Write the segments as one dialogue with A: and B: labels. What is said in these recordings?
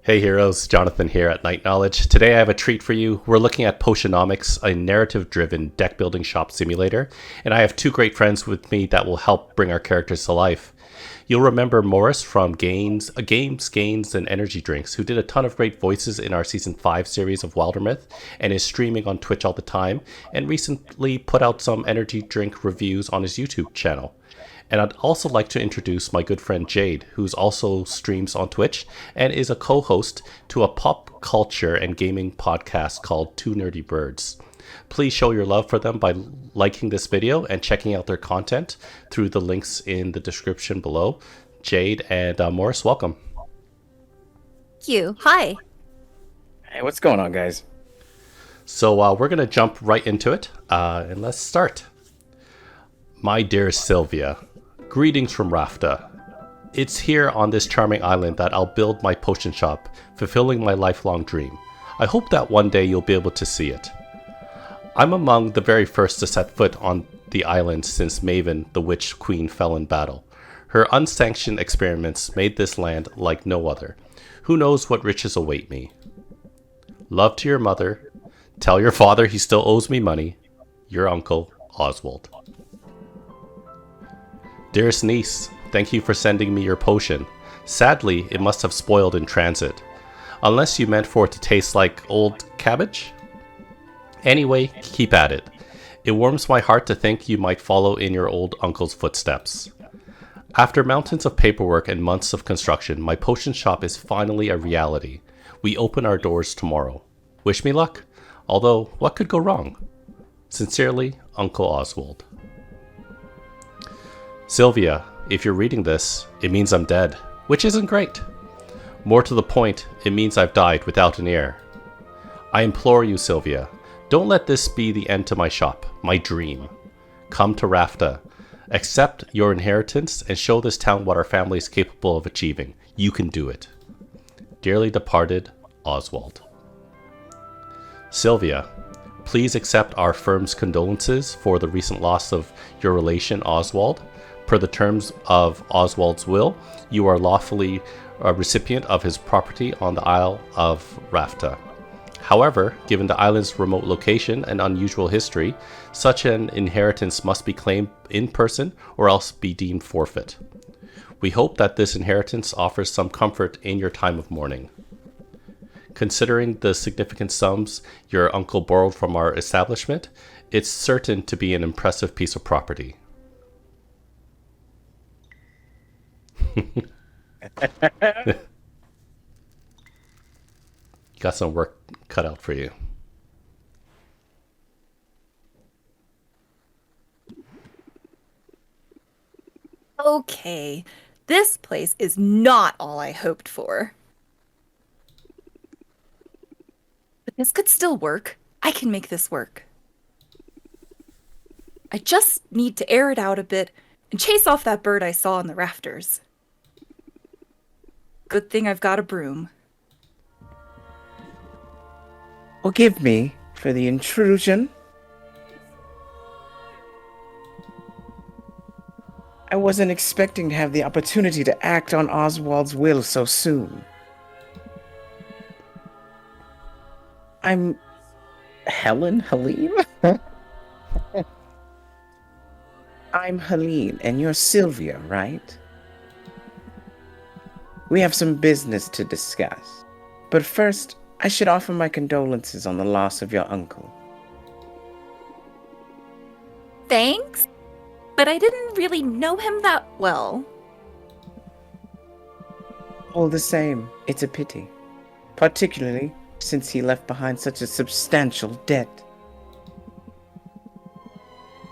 A: Hey heroes, Jonathan here at Night Knowledge. Today I have a treat for you. We're looking at Potionomics, a narrative-driven deck-building shop simulator, and I have two great friends with me that will help bring our characters to life. You'll remember Morris from Games, and Energy Drinks, who did a ton of great voices in our Season 5 series of Wildermyth, and is streaming on Twitch all the time, and recently put out some energy drink reviews on his YouTube channel. And I'd also like to introduce my good friend Jade, who's also streams on Twitch and is a co-host to a pop culture and gaming podcast called Two Nerdy Birds. Please show your love for them by liking this video and checking out their content through the links in the description below. Jade and Morris, welcome.
B: Thank you. Hi.
C: Hey, what's going on, guys?
A: So we're going to jump right into it, and let's start. My dear Sylvia, greetings from Rafta. It's here on this charming island that I'll build my potion shop, fulfilling my lifelong dream. I hope that one day you'll be able to see it. I'm among the very first to set foot on the island since Maven, the Witch Queen, fell in battle. Her unsanctioned experiments made this land like no other. Who knows what riches await me? Love to your mother. Tell your father he still owes me money. Your uncle, Oswald. Dearest niece, thank you for sending me your potion. Sadly, it must have spoiled in transit. Unless you meant for it to taste like old cabbage? Anyway, keep at it. It warms my heart to think you might follow in your old uncle's footsteps. After mountains of paperwork and months of construction, my potion shop is finally a reality. We open our doors tomorrow. Wish me luck. Although, what could go wrong? Sincerely, Uncle Oswald. Sylvia, if you're reading this, it means I'm dead, which isn't great. More to the point, it means I've died without an heir. I implore you, Sylvia, don't let this be the end to my shop, my dream. Come to Rafta, accept your inheritance, and show this town what our family is capable of achieving. You can do it. Dearly departed, Oswald. Sylvia, please accept our firm's condolences for the recent loss of your relation, Oswald. Per the terms of Oswald's will, you are lawfully a recipient of his property on the Isle of Rafta. However, given the island's remote location and unusual history, such an inheritance must be claimed in person or else be deemed forfeit. We hope that this inheritance offers some comfort in your time of mourning. Considering the significant sums your uncle borrowed from our establishment, it's certain to be an impressive piece of property. Got some work cut out for you.
B: Okay, this place is not all I hoped for. But this could still work. I can make this work. I just need to air it out a bit and chase off that bird I saw on the rafters. Good thing I've got a broom.
C: Forgive me for the intrusion. I wasn't expecting to have the opportunity to act on Oswald's will so soon. I'm Helene? I'm Helene, and you're Sylvia, right? We have some business to discuss. But first, I should offer my condolences on the loss of your uncle.
B: Thanks, but I didn't really know him that well.
C: All the same, it's a pity. Particularly since he left behind such a substantial debt.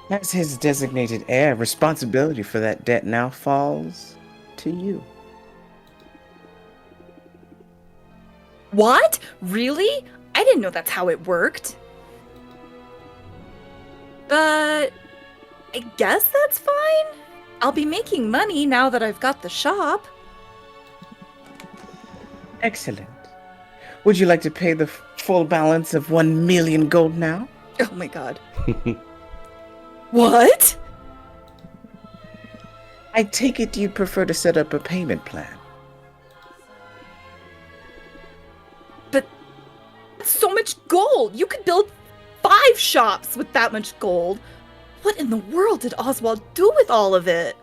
C: As his designated heir, responsibility for that debt now falls to you.
B: What? Really? I didn't know that's how it worked. But I guess that's fine. I'll be making money now that I've got the shop.
C: Excellent. Would you like to pay the full balance of 1 million gold now?
B: Oh my god. What?
C: I take it you'd prefer to set up a payment plan.
B: shops with that much gold. What in the world did Oswald do with all of it?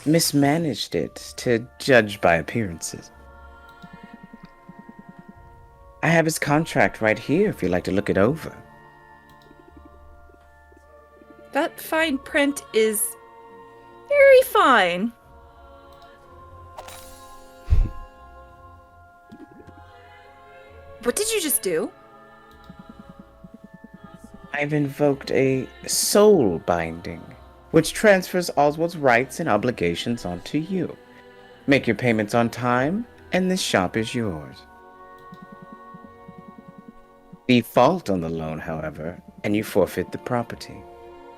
C: Mismanaged it, to judge by appearances. I have his contract right here if you'd like to look it over.
B: That fine print is very fine. What did you just do?
C: I've invoked a soul binding, which transfers Oswald's rights and obligations onto you. Make your payments on time, and this shop is yours. Default on the loan, however, and you forfeit the property,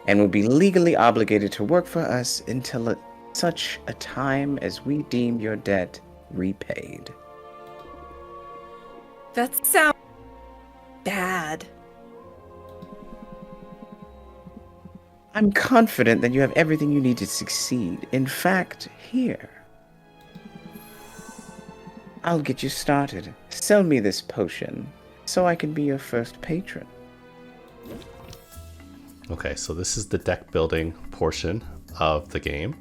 C: and will be legally obligated to work for us until such a time as we deem your debt repaid.
B: That sounds bad.
C: I'm confident that you have everything you need to succeed. In fact, here. I'll get you started. Sell me this potion, so I can be your first patron.
A: Okay, so this is the deck building portion of the game.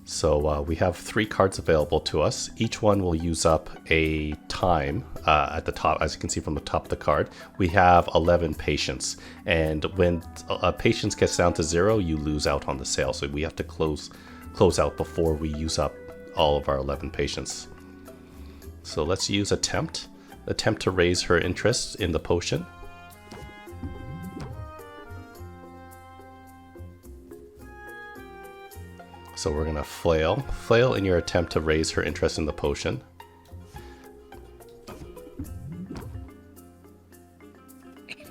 A: So we have 3 cards available to us. Each one will use up a time at the top, as you can see from the top of the card. We have 11 patience, and when patience gets down to 0, you lose out on the sale. So we have to close out before we use up all of our 11 patience. So let's use attempt to raise her interest in the potion. So we're gonna flail in your attempt to raise her interest in the potion.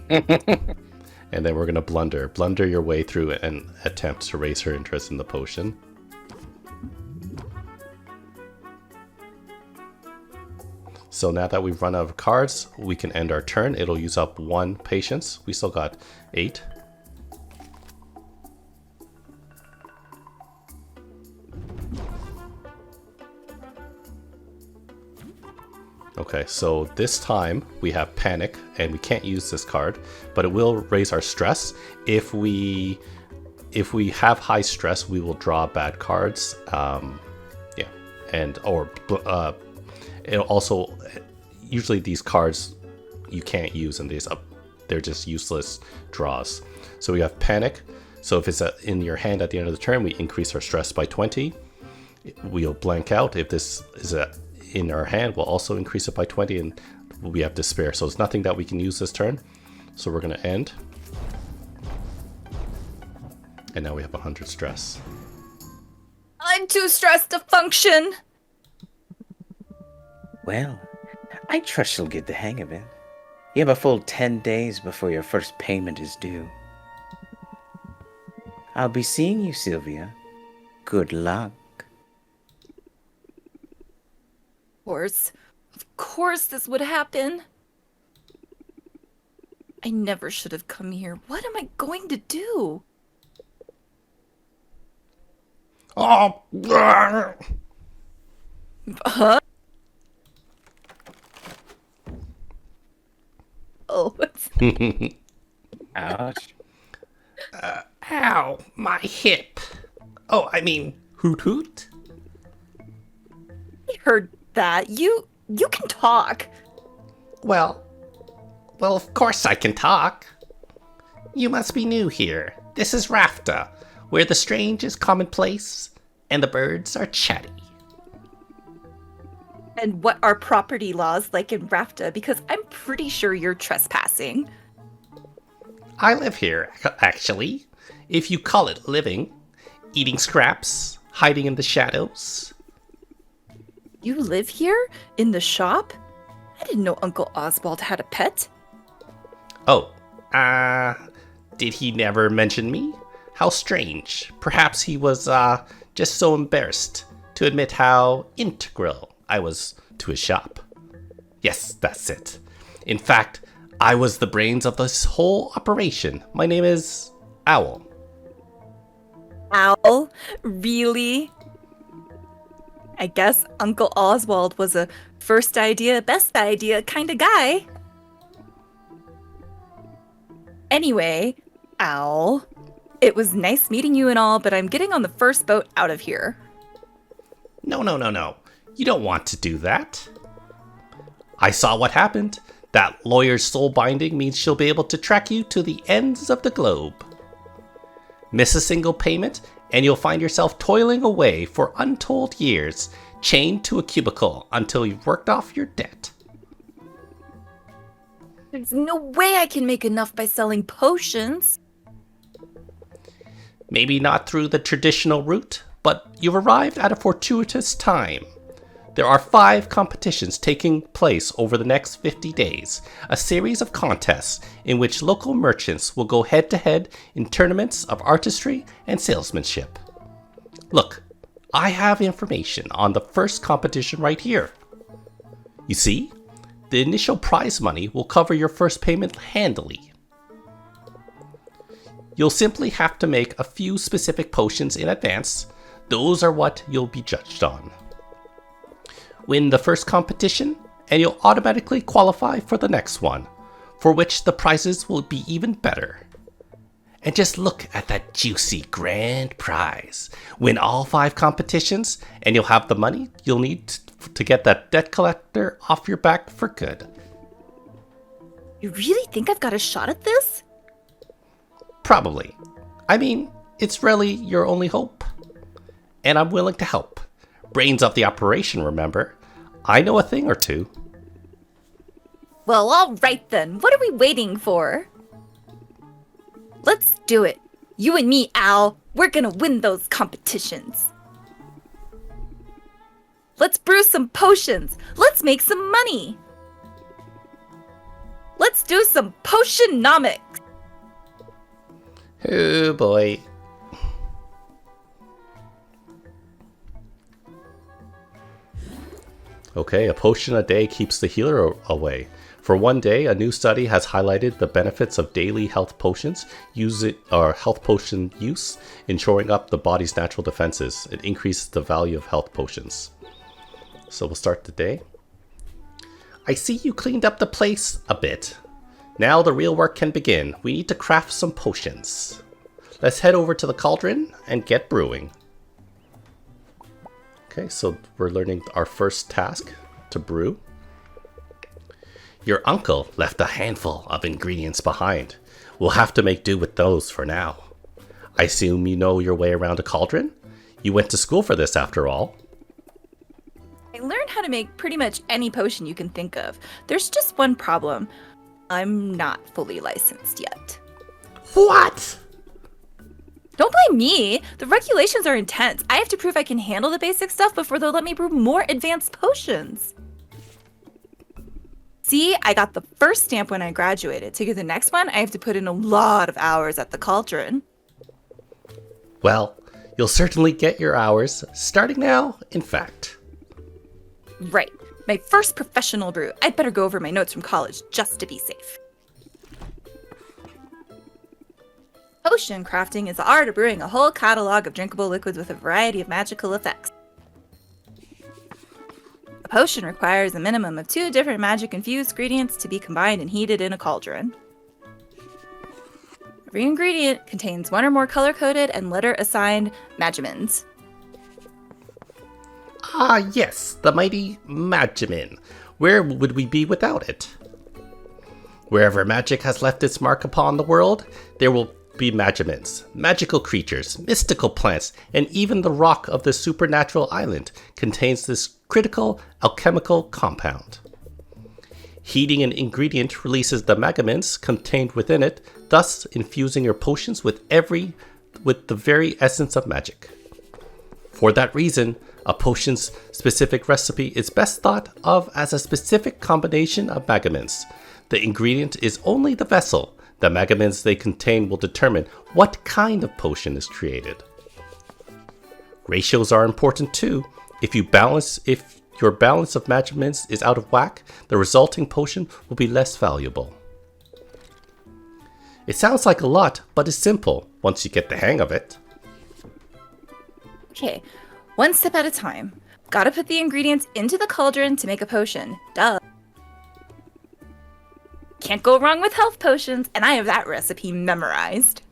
A: And then we're gonna blunder your way through an attempt to raise her interest in the potion. So now that we've run out of cards, we can end our turn. It'll use up 1 patience. We still got 8. Okay, so this time we have panic and we can't use this card, but it will raise our stress. If we have high stress, we will draw bad cards. It'll also, usually these cards you can't use, and they're just useless draws. So we have panic. So if it's in your hand at the end of the turn, we increase our stress by 20. We'll blank out. If this is in our hand, we'll also increase it by 20, and we have despair. So it's nothing that we can use this turn. So we're going to end. And now we have 100 stress.
B: I'm too stressed to function.
C: Well, I trust you'll get the hang of it. You have a full 10 days before your first payment is due. I'll be seeing you, Sylvia. Good luck.
B: Of course this would happen. I never should have come here. What am I going to do?
A: Oh!
B: Huh? Oh, what's...
C: Ouch.
A: Ow, my hip. Oh, I mean, hoot hoot.
B: I heard that. You can talk.
A: Well, of course I can talk. You must be new here. This is Rafta, where the strange is commonplace and the birds are chatty.
B: And what are property laws like in Rafta? Because I'm pretty sure you're trespassing.
A: I live here, actually. If you call it living. Eating scraps, hiding in the shadows.
B: You live here? In the shop? I didn't know Uncle Oswald had a pet.
A: Oh, did he never mention me? How strange. Perhaps he was, just so embarrassed to admit how integral I was to his shop. Yes, that's it. In fact, I was the brains of this whole operation. My name is Owl.
B: Owl? Really? I guess Uncle Oswald was a first idea, best idea kind of guy. Anyway, Owl, it was nice meeting you and all, but I'm getting on the first boat out of here.
A: No. You don't want to do that. I saw what happened. That lawyer's soul binding means she'll be able to track you to the ends of the globe. Miss a single payment, and you'll find yourself toiling away for untold years, chained to a cubicle until you've worked off your debt.
B: There's no way I can make enough by selling potions.
A: Maybe not through the traditional route, but you've arrived at a fortuitous time. There are 5 competitions taking place over the next 50 days, a series of contests in which local merchants will go head-to-head in tournaments of artistry and salesmanship. Look, I have information on the first competition right here. You see, the initial prize money will cover your first payment handily. You'll simply have to make a few specific potions in advance. Those are what you'll be judged on. Win the first competition, and you'll automatically qualify for the next one, for which the prizes will be even better. And just look at that juicy grand prize. Win all 5 competitions, and you'll have the money you'll need to get that debt collector off your back for good.
B: You really think I've got a shot at this?
A: Probably. I mean, it's really your only hope. And I'm willing to help. Brains of the operation, remember? I know a thing or two.
B: Well, all right then. What are we waiting for? Let's do it. You and me, Al. We're gonna win those competitions. Let's brew some potions. Let's make some money. Let's do some Potionomics.
A: Oh boy. Okay, a potion a day keeps the healer away. For one day, a new study has highlighted the benefits of daily health potions health potion use in shoring up the body's natural defenses. It increases the value of health potions. So we'll start the day. I see you cleaned up the place a bit. Now the real work can begin. We need to craft some potions. Let's head over to the cauldron and get brewing. Okay, so we're learning our first task to brew. Your uncle left a handful of ingredients behind. We'll have to make do with those for now. I assume you know your way around a cauldron? You went to school for this after all.
B: I learned how to make pretty much any potion you can think of. There's just one problem. I'm not fully licensed yet.
A: What?
B: Don't blame me. The regulations are intense. I have to prove I can handle the basic stuff before they'll let me brew more advanced potions. See, I got the first stamp when I graduated. To get the next one, I have to put in a lot of hours at the cauldron.
A: Well, you'll certainly get your hours, starting now, in fact.
B: Right. My first professional brew. I'd better go over my notes from college just to be safe. Potion crafting is the art of brewing a whole catalog of drinkable liquids with a variety of magical effects. A potion requires a minimum of 2 different magic-infused ingredients to be combined and heated in a cauldron. Every ingredient contains 1 or more color-coded and letter-assigned magimins.
A: Ah, yes, the mighty Magimin. Where would we be without it? Wherever magic has left its mark upon the world, there will be Magimins, magical creatures, mystical plants, and even the rock of the supernatural island contains this critical alchemical compound. Heating an ingredient releases the Magimins contained within it, thus infusing your potions with the very essence of magic. For that reason, a potion's specific recipe is best thought of as a specific combination of Magimins. The ingredient is only the vessel. The Magimins they contain will determine what kind of potion is created. Ratios are important too. If your balance of Magimins is out of whack, the resulting potion will be less valuable. It sounds like a lot, but it's simple once you get the hang of it.
B: Okay, one step at a time. Gotta put the ingredients into the cauldron to make a potion. Duh. Can't go wrong with health potions, and I have that recipe memorized.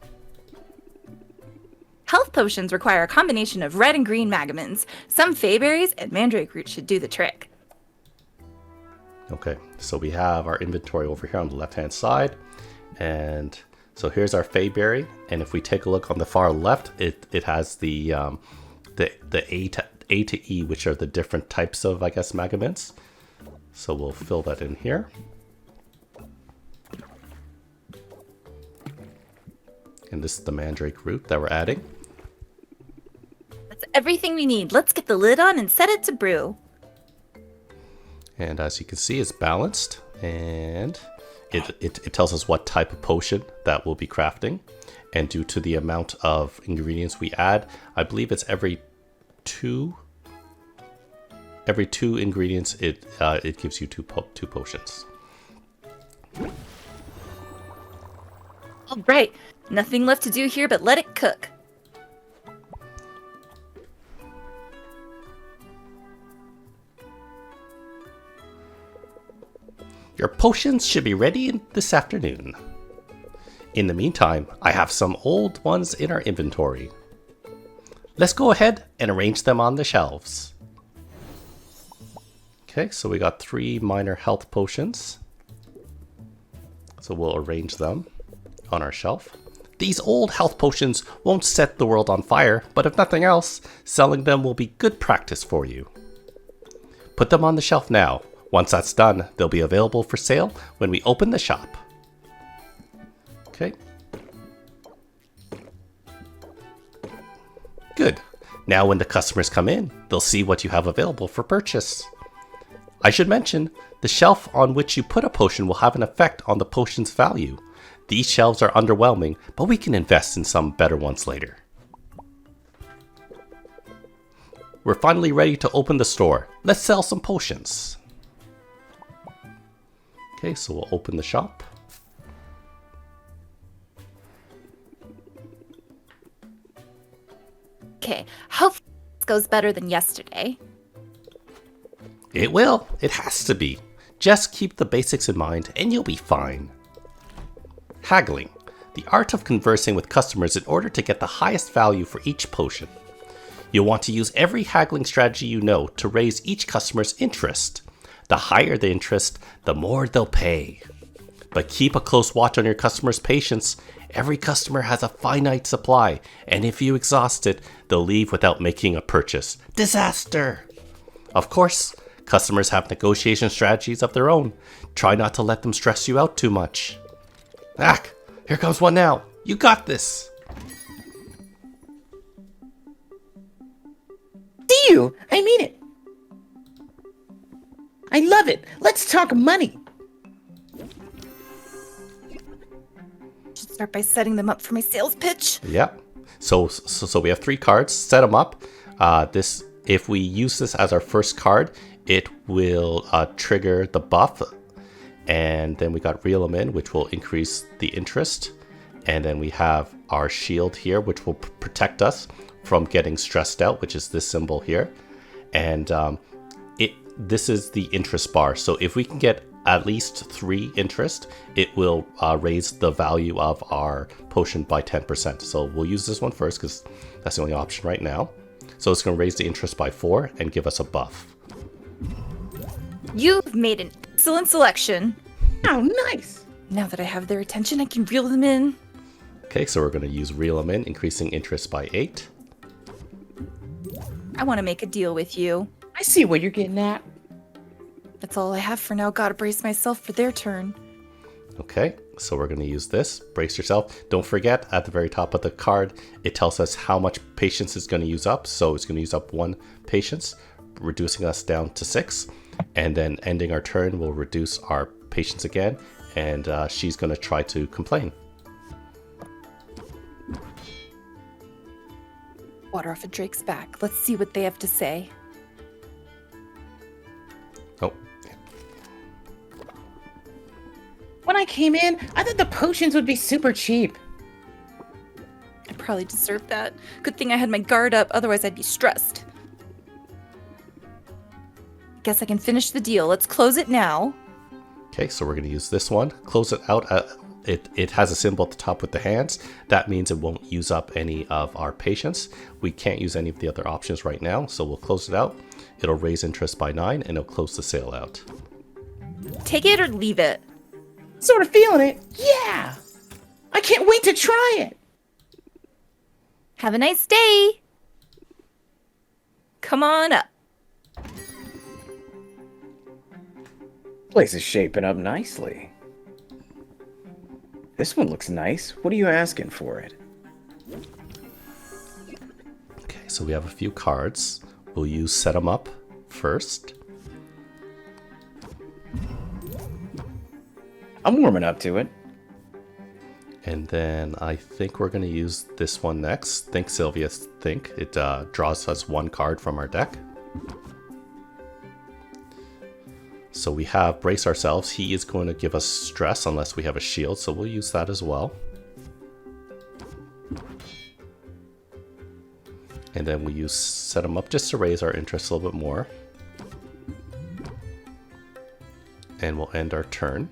B: Health potions require a combination of red and green magamins. Some fayberries and mandrake root should do the trick.
A: Okay, so we have our inventory over here on the left-hand side. And so here's our fayberry. And if we take a look on the far left, it has the A to E, which are the different types of, I guess, magamins. So we'll fill that in here. And this is the mandrake root that we're adding.
B: That's everything we need. Let's get the lid on and set it to brew.
A: And as you can see, it's balanced. And it tells us what type of potion that we'll be crafting. And due to the amount of ingredients we add, I believe it's every two ingredients it gives you two potions.
B: All right, nothing left to do here but let it cook.
A: Your potions should be ready this afternoon. In the meantime, I have some old ones in our inventory. Let's go ahead and arrange them on the shelves. Okay, so we got 3 minor health potions. So we'll arrange them on our shelf. These old health potions won't set the world on fire, but if nothing else, selling them will be good practice for you. Put them on the shelf now. Once that's done, they'll be available for sale when we open the shop. Okay. Good. Now when the customers come in, they'll see what you have available for purchase. I should mention, the shelf on which you put a potion will have an effect on the potion's value. These shelves are underwhelming, but we can invest in some better ones later. We're finally ready to open the store. Let's sell some potions. Okay, so we'll open the shop.
B: Okay, hopefully this goes better than yesterday.
A: It will. It has to be. Just keep the basics in mind and you'll be fine. Haggling. The art of conversing with customers in order to get the highest value for each potion. You'll want to use every haggling strategy you know to raise each customer's interest. The higher the interest, the more they'll pay. But keep a close watch on your customers' patience. Every customer has a finite supply, and if you exhaust it, they'll leave without making a purchase. Disaster! Of course, customers have negotiation strategies of their own. Try not to let them stress you out too much. Ah, here comes one now. You got this.
C: See you! I mean it! I love it! Let's talk money!
B: Should start by setting them up for my sales pitch.
A: Yep. So we have 3 cards. Set them up. If we use this as our first card, it will trigger the buff. And then we got Reel 'em In, which will increase the interest. And then we have our shield here, which will protect us from getting stressed out, which is this symbol here. And this is the interest bar. So if we can get at least 3 interest, it will raise the value of our potion by 10%. So we'll use this one first because that's the only option right now. So it's going to raise the interest by 4 and give us a buff.
B: You've made an excellent selection.
C: Oh, nice!
B: Now that I have their attention, I can reel them in.
A: Okay, so we're going to use Reel 'em In, increasing interest by 8.
B: I want to make a deal with you.
C: I see what you're getting at.
B: That's all I have for now. Gotta brace myself for their turn.
A: Okay, so we're going to use this. Brace yourself. Don't forget, at the very top of the card, it tells us how much patience it's going to use up. So it's going to use up 1 patience, reducing us down to 6. And then ending our turn will reduce our patience again. And she's going to try to complain.
B: Water off a Drake's back. Let's see what they have to say.
A: Oh.
C: When I came in, I thought the potions would be super cheap.
B: I probably deserve that. Good thing I had my guard up, otherwise I'd be stressed. Guess I can finish the deal. Let's close it now.
A: Okay, so we're going to use this one. Close it out. It has a symbol at the top with the hands. That means it won't use up any of our patience. We can't use any of the other options right now, so we'll close it out. It'll raise interest by 9, and it'll close the sale out.
B: Take it or leave it.
C: Sort of feeling it. Yeah. I can't wait to try it.
B: Have a nice day. Come on up.
C: Place is shaping up nicely. This one looks nice. What are you asking for it?
A: Okay, so we have a few cards. We'll use set 'em up first.
C: I'm warming up to it.
A: And then I think we're going to use this one next. Think Sylvia Think. It draws us one card from our deck. So we have Brace Ourselves. He is going to give us stress unless we have a shield, so we'll use that as well. And then we use Set 'em Up just to raise our interest a little bit more. And we'll end our turn.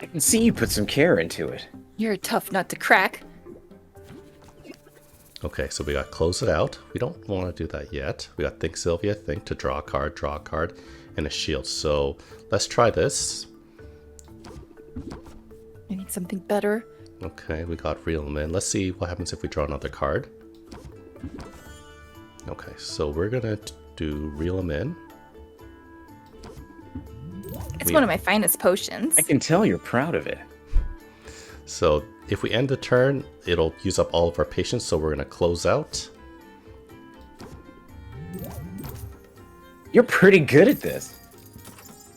C: I can see you put some care into it.
B: You're a tough nut to crack.
A: Okay, so we got Close It Out. We don't want to do that yet. We got Think Sylvia Think to draw a card, and a shield. So let's try this.
B: I need something better.
A: Okay, we got Reel 'em In. Let's see what happens if we draw another card. Okay, so we're gonna do Reel 'em In.
B: It's one of my finest potions.
C: I can tell you're proud of it.
A: So if we end the turn, it'll use up all of our patience, so we're gonna close out.
C: You're pretty good at this.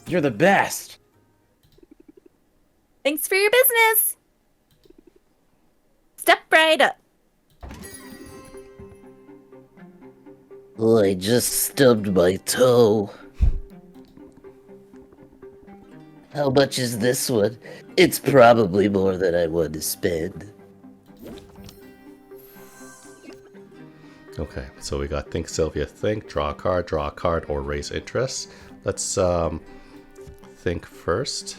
C: You're the best.
B: Thanks for your business. Step right up.
D: Oh, I just stubbed my toe. How much is this one? It's probably more than I want to spend.
A: Okay, so we got Think Sylvia Think, draw a card, or raise interest. Let's think first.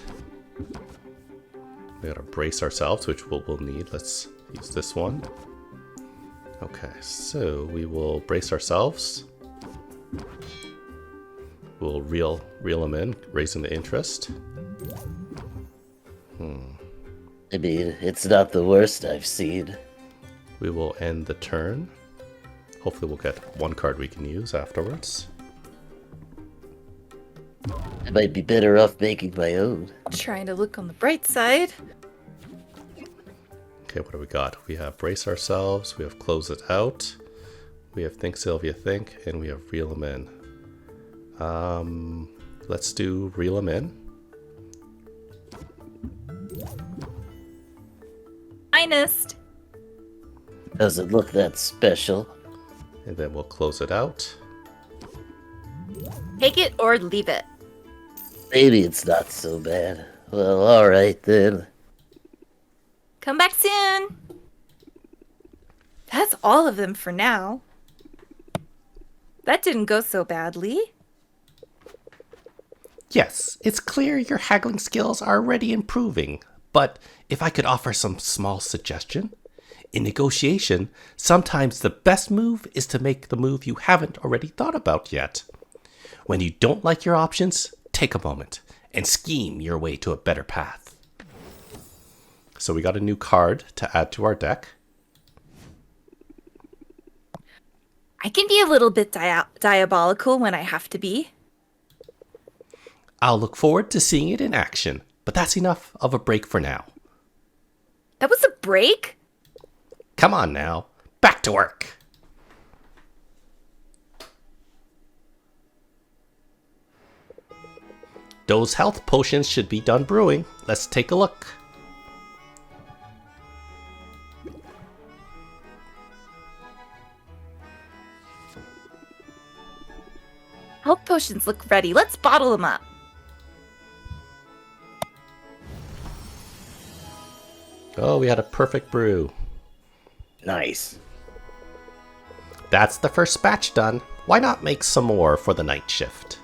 A: We gotta Brace Ourselves, which we'll need. Let's use this one. Okay, so we will Brace Ourselves. We'll reel them in, raising the interest.
D: I mean, it's not the worst I've seen.
A: We will end the turn. Hopefully we'll get one card we can use afterwards.
D: I might be better off making my own.
B: Trying to look on the bright side.
A: Okay, what do we got? We have Brace Ourselves, we have Close It Out, we have Think Sylvia Think, and we have Reel 'em In. Let's do Reel 'em In.
B: Finest.
D: Doesn't look that special.
A: And then we'll Close It Out.
B: Take it or leave it.
D: Maybe it's not so bad. Well, alright then.
B: Come back soon. That's all of them for now. That didn't go so badly.
A: Yes, it's clear your haggling skills are already improving, but if I could offer some small suggestion, in negotiation, sometimes the best move is to make the move you haven't already thought about yet. When you don't like your options, take a moment and scheme your way to a better path. So we got a new card to add to our deck.
B: I can be a little bit diabolical when I have to be.
A: I'll look forward to seeing it in action, but that's enough of a break for now.
B: That was a break?
A: Come on now, back to work. Those health potions should be done brewing. Let's take a look.
B: Health potions look ready. Let's bottle them up.
A: Oh, we had a perfect brew.
C: Nice.
A: That's the first batch done. Why not make some more for the night shift?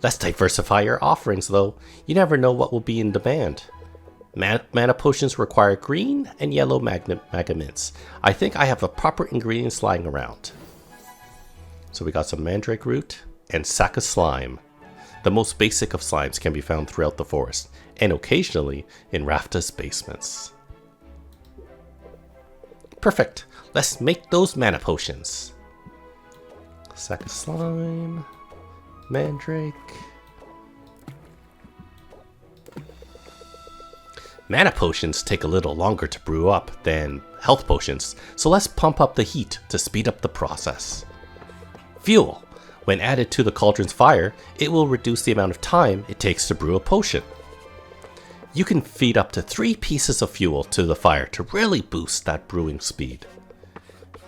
A: Let's diversify your offerings, though. You never know what will be in demand. Mana potions require green and yellow mints. I think I have the proper ingredients lying around. So we got some mandrake root and sack of slime. The most basic of slimes can be found throughout the forest, and occasionally in Rafta's basements. Perfect. Let's make those mana potions. Sack of slime, mandrake. Mana potions take a little longer to brew up than health potions, so let's pump up the heat to speed up the process. Fuel. When added to the cauldron's fire, it will reduce the amount of time it takes to brew a potion. You can feed up to 3 pieces of fuel to the fire to really boost that brewing speed.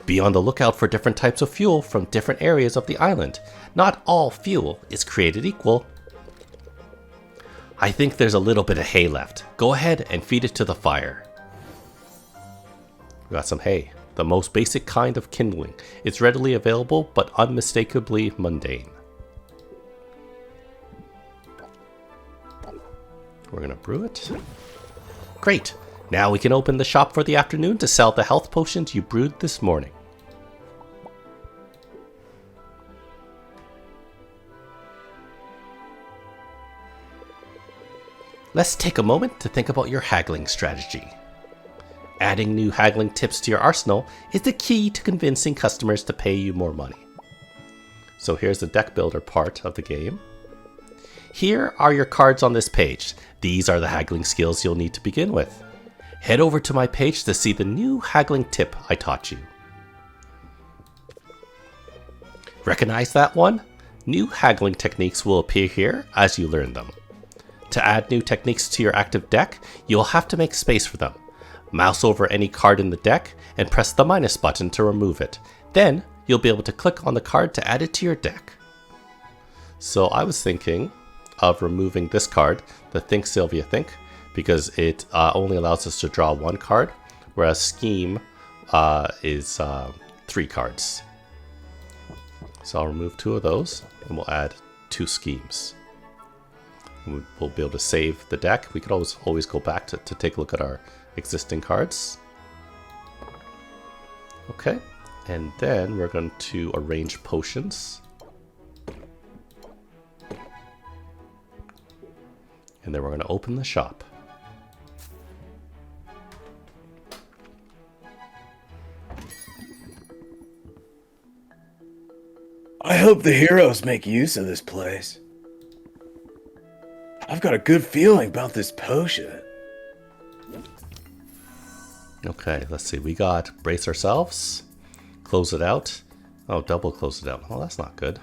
A: Be on the lookout for different types of fuel from different areas of the island. Not all fuel is created equal. I think there's a little bit of hay left. Go ahead and feed it to the fire. We got some hay, the most basic kind of kindling. It's readily available but unmistakably mundane. We're gonna brew it. Great! Now we can open the shop for the afternoon to sell the health potions you brewed this morning. Let's take a moment to think about your haggling strategy. Adding new haggling tips to your arsenal is the key to convincing customers to pay you more money. So here's the deck builder part of the game. Here are your cards on this page. These are the haggling skills you'll need to begin with. Head over to my page to see the new haggling tip I taught you. Recognize that one? New haggling techniques will appear here as you learn them. To add new techniques to your active deck, you'll have to make space for them. Mouse over any card in the deck and press the minus button to remove it. Then you'll be able to click on the card to add it to your deck. So I was thinking of removing this card, the Think Sylvia Think, because it only allows us to draw 1 card, whereas Scheme is 3 cards. So I'll remove 2 of those and we'll add 2 schemes. We'll be able to save the deck. We could always go back to take a look at our existing cards. Okay, and then we're going to arrange potions. And then we're going to open the shop.
C: I hope the heroes make use of this place. I've got a good feeling about this potion.
A: Okay, let's see. We got brace ourselves, close it out. Oh, double close it out. Well, that's not good.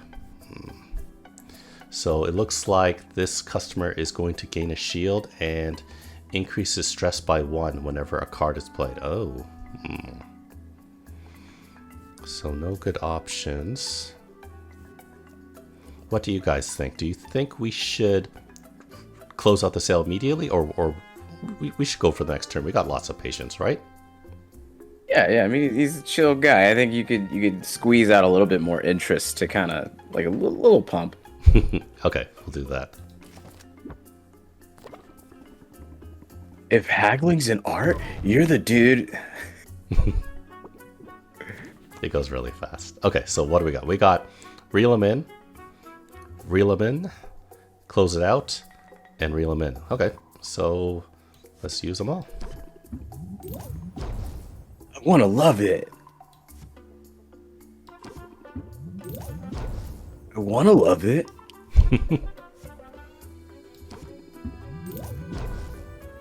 A: So it looks like this customer is going to gain a shield and increases stress by 1 whenever a card is played. Oh. So no good options. What do you guys think? Do you think we should close out the sale immediately, or we should go for the next turn? We got lots of patience, right?
C: Yeah. I mean, he's a chill guy. I think you could squeeze out a little bit more interest to kind of like a little pump.
A: Okay, we'll do that.
C: If haggling's an art, you're the dude.
A: It goes really fast. Okay, so what do we got? We got reel them in, close it out, and reel them in. Okay, so let's use them all.
C: I want to love it. I want to love it.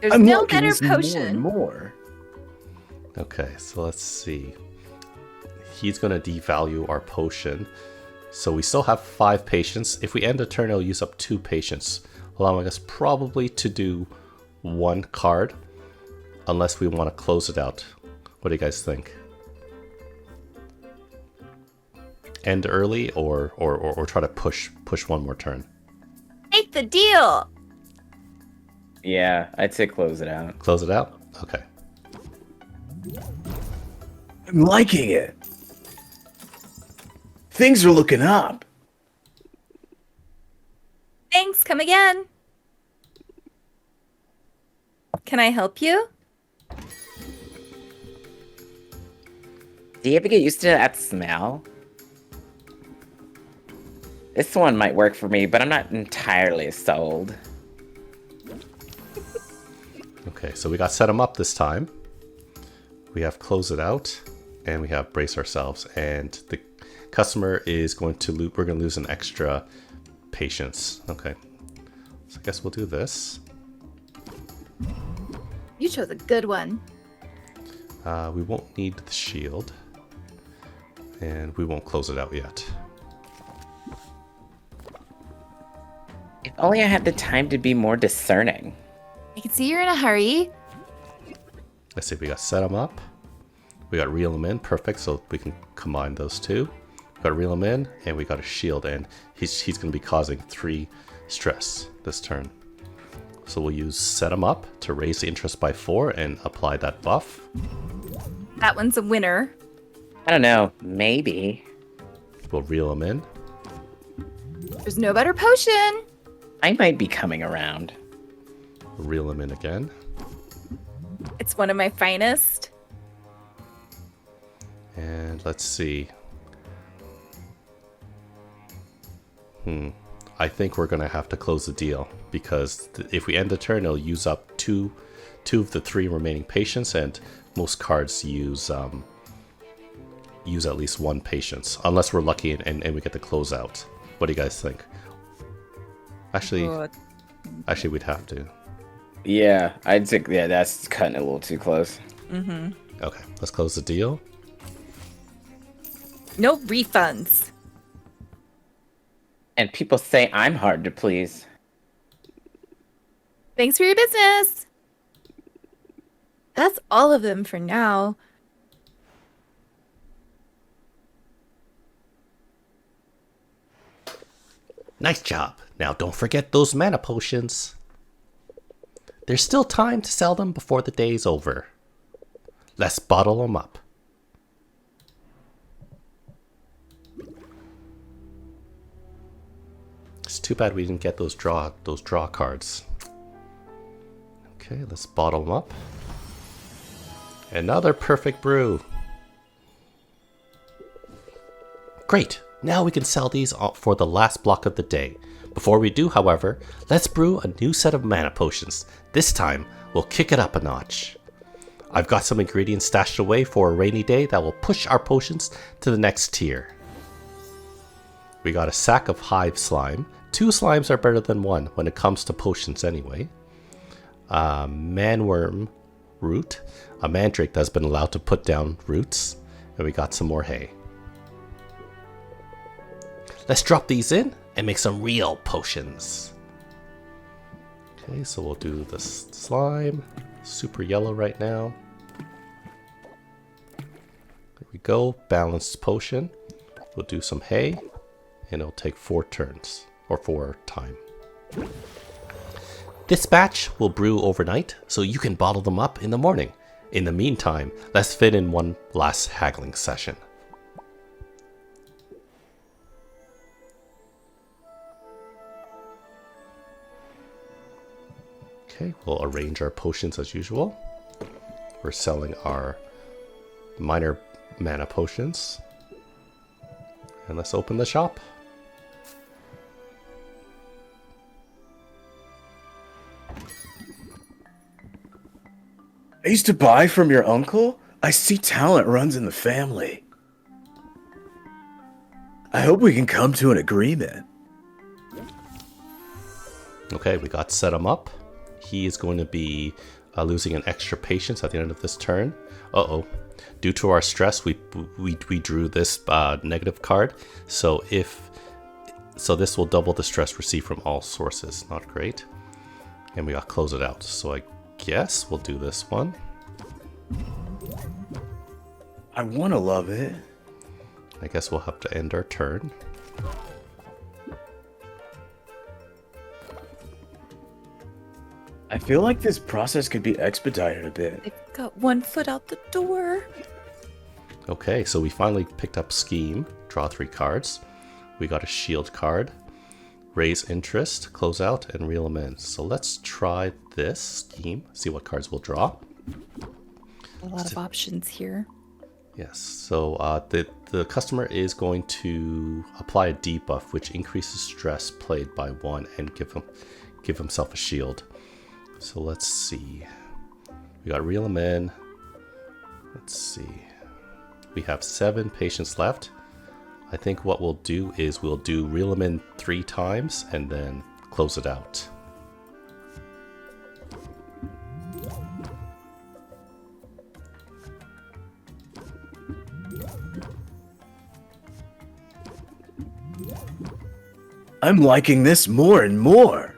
B: There's
C: I'm
B: no
C: liking
B: better
C: this more
B: potion.
C: and more.
A: Okay, so let's see. He's going to devalue our potion. So we still have 5 patience. If we end a turn, it'll use up 2 patience, allowing us probably to do 1 card, unless we want to close it out. What do you guys think? End early or try to push 1 more turn?
B: Make the deal.
C: Yeah, I'd say close it out.
A: Close it out? Okay.
C: I'm liking it. Things are looking up.
B: Thanks. Come again. Can I help you?
C: Do you ever get used to that smell? This one might work for me, but I'm not entirely sold.
A: Okay, so we got set them up this time. We have close it out, and we have brace ourselves. And the customer is going to we're going to lose an extra patience. Okay, so I guess we'll do this.
B: You chose a good one.
A: We won't need the shield, and we won't close it out yet.
C: If only I had the time to be more discerning.
B: I can see you're in a hurry.
A: Let's see, we got set them up. We got reel them in, perfect, so we can combine those two. We got reel them in, and we got a shield, and he's going to be causing 3 stress this turn. So we'll use set them up to raise the interest by 4 and apply that buff.
B: That one's a winner.
C: I don't know, maybe.
A: We'll reel them in.
B: There's no better potion.
C: I might be coming around.
A: We'll reel them in again.
B: It's one of my finest.
A: And let's see. I think we're going to have to close the deal, because if we end the turn, it'll use up two of the 3 remaining patience, and most cards use at least 1 patience, unless we're lucky and we get the close out. What do you guys think? Actually, we'd have to.
C: Yeah, I'd think, yeah, that's cutting it a little too close.
B: Mm-hmm.
A: Okay, let's close the deal.
B: No refunds.
C: And people say I'm hard to please.
B: Thanks for your business. That's all of them for now.
A: Nice job. Now don't forget those mana potions. There's still time to sell them before the day's over. Let's bottle them up. It's too bad we didn't get those draw cards. Okay, let's bottle them up. Another perfect brew. Great. Now we can sell these for the last block of the day. Before we do, however, let's brew a new set of mana potions. This time, we'll kick it up a notch. I've got some ingredients stashed away for a rainy day that will push our potions to the next tier. We got a sack of hive slime. 2 slimes are better than 1 when it comes to potions anyway. Manworm root. A mandrake that's been allowed to put down roots. And we got some more hay. Let's drop these in and make some real potions. Okay, so we'll do the slime. Super yellow right now. There we go. Balanced potion. We'll do some hay. And it'll take 4 turns. Or 4 time. This batch will brew overnight, so you can bottle them up in the morning. In the meantime, let's fit in one last haggling session. Okay, we'll arrange our potions as usual. We're selling our minor mana potions. And let's open the shop.
E: I used to buy from your uncle? I see talent runs in the family. I hope we can come to an agreement.
A: Okay, we got set him up. He is going to be losing an extra patience at the end of this turn. Uh-oh. Due to our stress, we drew this negative card. So this will double the stress received from all sources. Not great. And we got close it out. So I guess we'll do this one.
E: I want to love it.
A: I guess we'll have to end our turn.
E: I feel like this process could be expedited a bit.
B: They've got 1 foot out the door.
A: Okay, so we finally picked up Scheme. Draw 3 cards. We got a shield card. raise interest, close out, and reel them in. So let's try this scheme, see what cards we'll draw.
B: A lot of options here.
A: Yes, so the customer is going to apply a debuff, which increases stress played by 1 and give himself a shield. So let's see. We got reel him in. Let's see. We have 7 patients left. I think what we'll do is we'll do reel him in 3 times and then close it out.
E: I'm liking this more and more.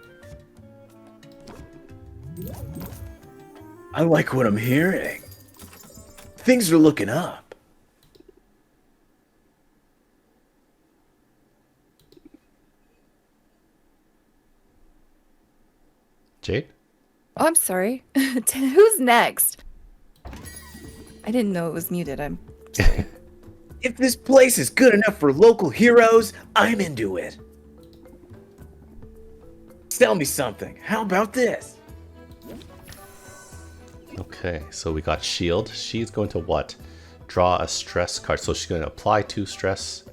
E: I like what I'm hearing. Things are looking up.
A: Jade?
B: Oh, I'm sorry. Who's next? I didn't know it was muted. I'm sorry.
E: If this place is good enough for local heroes, I'm into it. Sell me something. How about this?
A: Okay, so we got shield. She's going to what? Draw a stress card. So she's going to apply 2 stress.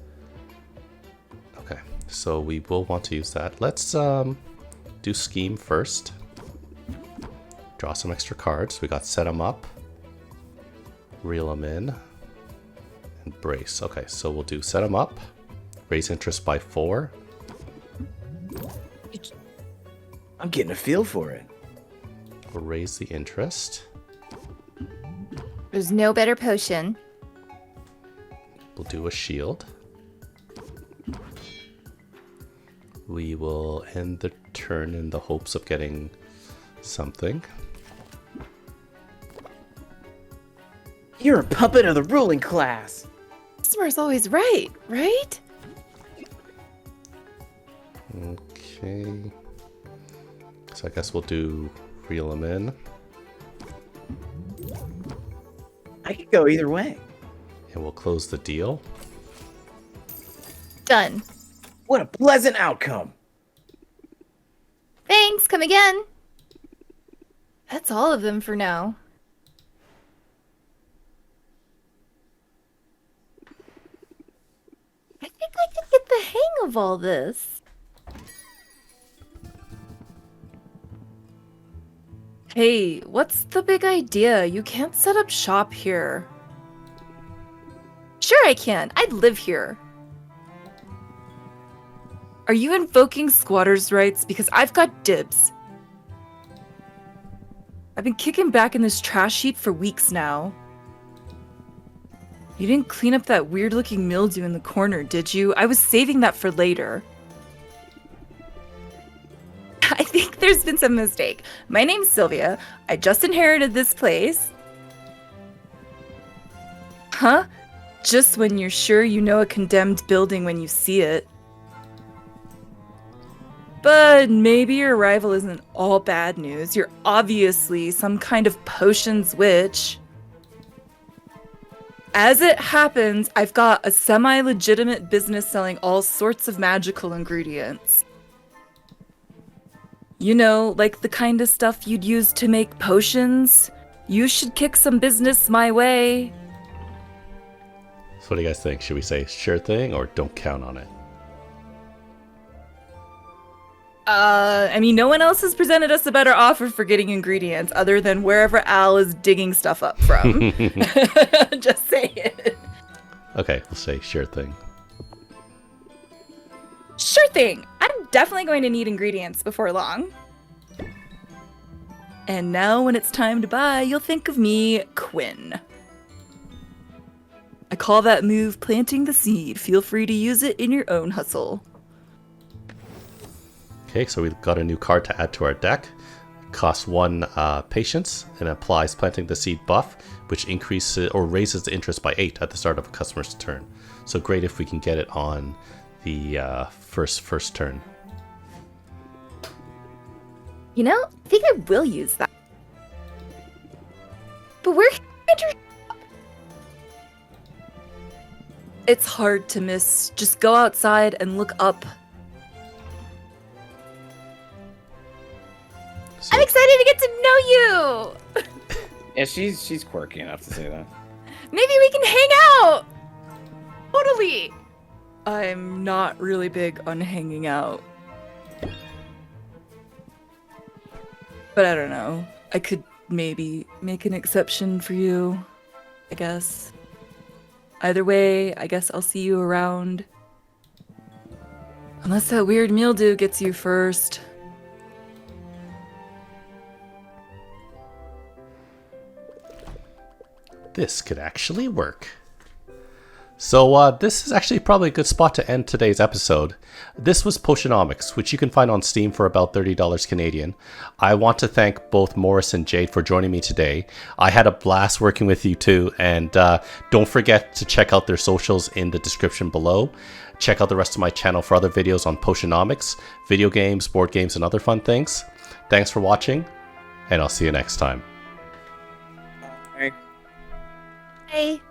A: Okay, so we will want to use that. Let's do scheme first. Draw some extra cards. We got set them up, reel them in, and brace. Okay, so we'll do set them up, raise interest by 4.
E: I'm getting a feel for it.
A: We'll raise the interest.
B: There's no better potion.
A: We'll do a shield. We will end the turn in the hopes of getting something.
E: You're a puppet of the ruling class.
B: Customer's always right, right?
A: Okay. So I guess we'll do reel them in.
E: I could go either way.
A: And we'll close the deal.
B: Done.
E: What a pleasant outcome.
B: Thanks, come again. That's all of them for now. I think I could get the hang of all this. Hey, what's the big idea? You can't set up shop here. Sure I can. I'd live here. Are you invoking squatters' rights? Because I've got dibs. I've been kicking back in this trash heap for weeks now. You didn't clean up that weird-looking mildew in the corner, did you? I was saving that for later. I think there's been some mistake. My name's Sylvia. I just inherited this place. Huh? Just when you're sure you know a condemned building when you see it. But maybe your arrival isn't all bad news. You're obviously some kind of potions witch. As it happens, I've got a semi-legitimate business selling all sorts of magical ingredients. You know, like the kind of stuff you'd use to make potions. You should kick some business my way.
A: So what do you guys think? Should we say sure thing or don't count on it?
B: I mean, no one else has presented us a better offer for getting ingredients other than wherever Al is digging stuff up from. Just say it.
A: Okay, we'll say sure thing.
B: Sure thing. I'm definitely going to need ingredients before long. And now when it's time to buy, you'll think of me, Quinn. I call that move planting the seed. Feel free to use it in your own hustle.
A: Okay, so we've got a new card to add to our deck. Costs 1 patience and applies planting the seed buff, which increases or raises the interest by 8 at the start of a customer's turn. So great if we can get it on the first turn.
B: You know, I think I will use that. But where can I enter? It's hard to miss. Just go outside and look up. you.
C: Yeah, she's quirky enough to say that.
B: Maybe we can hang out. Totally. I'm not really big on hanging out. But I don't know. I could maybe make an exception for you, I guess. Either way, I guess I'll see you around. Unless that weird mildew gets you first.
A: This could actually work. So this is actually probably a good spot to end today's episode. This was Potionomics, which you can find on Steam for about $30 Canadian. I want to thank both Morris and Jade for joining me today. I had a blast working with you too, and don't forget to check out their socials in the description below. Check out the rest of my channel for other videos on Potionomics, video games, board games, and other fun things. Thanks for watching, and I'll see you next time.
C: Hey.
B: Hey.